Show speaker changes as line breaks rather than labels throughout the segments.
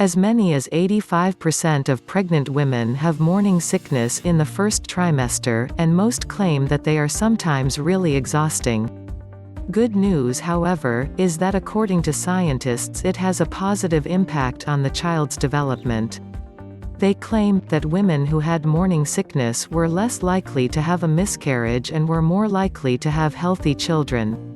As many as 85% of pregnant women have morning sickness in the first trimester, and most claim that they are sometimes really exhausting. Good news, however, is that according to scientists it has a positive impact on the child's development. They claim that women who had morning sickness were less likely to have a miscarriage and were more likely to have healthy children.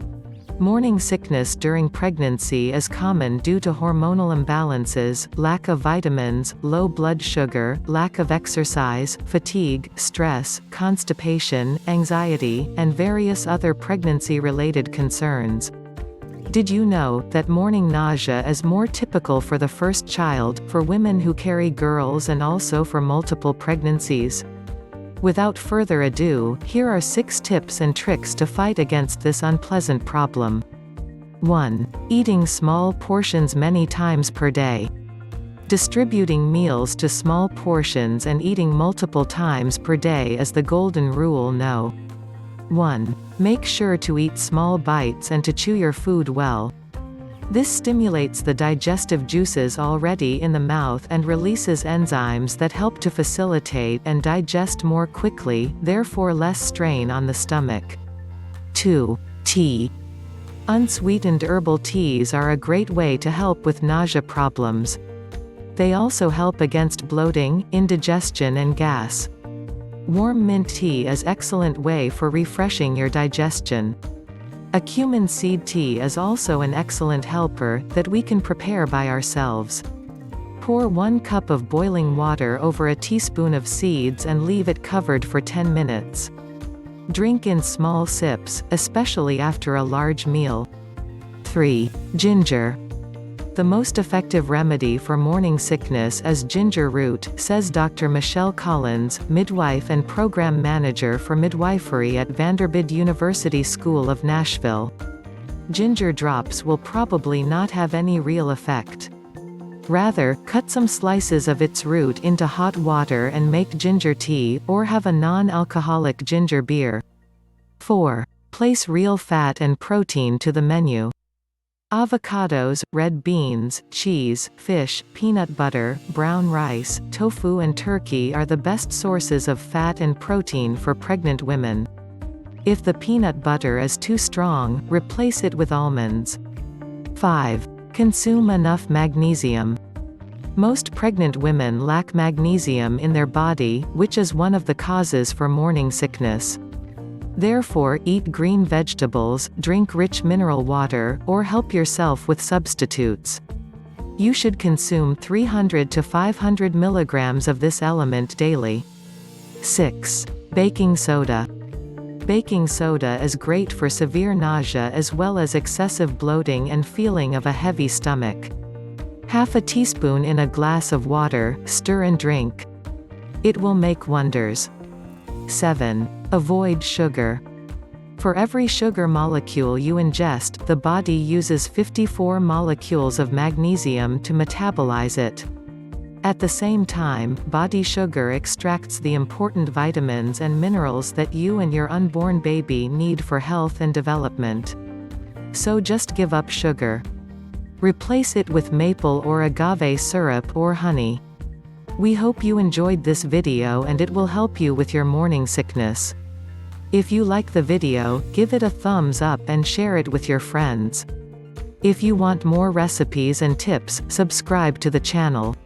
Morning sickness during pregnancy is common due to hormonal imbalances, lack of vitamins, low blood sugar, lack of exercise, fatigue, stress, constipation, anxiety, and various other pregnancy-related concerns. Did you know that morning nausea is more typical for the first child, for women who carry girls and also for multiple pregnancies? Without further ado, here are 6 tips and tricks to fight against this unpleasant problem. 1. Eating small portions many times per day. Distributing meals to small portions and eating multiple times per day is the golden rule. 1. Make sure to eat small bites and to chew your food well. This stimulates the digestive juices already in the mouth and releases enzymes that help to facilitate and digest more quickly, therefore less strain on the stomach. 2. Tea. Unsweetened herbal teas are a great way to help with nausea problems. They also help against bloating, indigestion and gas. Warm mint tea is an excellent way for refreshing your digestion. A cumin seed tea is also an excellent helper, that we can prepare by ourselves. Pour 1 cup of boiling water over a teaspoon of seeds and leave it covered for 10 minutes. Drink in small sips, especially after a large meal. 3. Ginger. The most effective remedy for morning sickness is ginger root, says Dr. Michelle Collins, midwife and program manager for midwifery at Vanderbild University School of Nashville. Ginger drops will probably not have any real effect. Rather, cut some slices of its root into hot water and make ginger tea, or have a non-alcoholic ginger beer. 4. Place real fat and protein to the menu. Avocados, red beans, cheese, fish, peanut butter, brown rice, tofu and turkey are the best sources of fat and protein for pregnant women. If the peanut butter is too strong, replace it with almonds. 5. Consume enough magnesium. Most pregnant women lack magnesium in their body, which is one of the causes for morning sickness. Therefore, eat green vegetables, drink rich mineral water, or help yourself with substitutes. You should consume 300 to 500 milligrams of this element daily. 6. Baking soda. Baking soda is great for severe nausea as well as excessive bloating and feeling of a heavy stomach. Half a teaspoon in a glass of water, stir and drink. It will make wonders. 7. Avoid sugar. For every sugar molecule you ingest, the body uses 54 molecules of magnesium to metabolize it. At the same time, body sugar extracts the important vitamins and minerals that you and your unborn baby need for health and development. So just give up sugar. Replace it with maple or agave syrup or honey. We hope you enjoyed this video and it will help you with your morning sickness. If you like the video, give it a thumbs up and share it with your friends. If you want more recipes and tips, subscribe to the channel.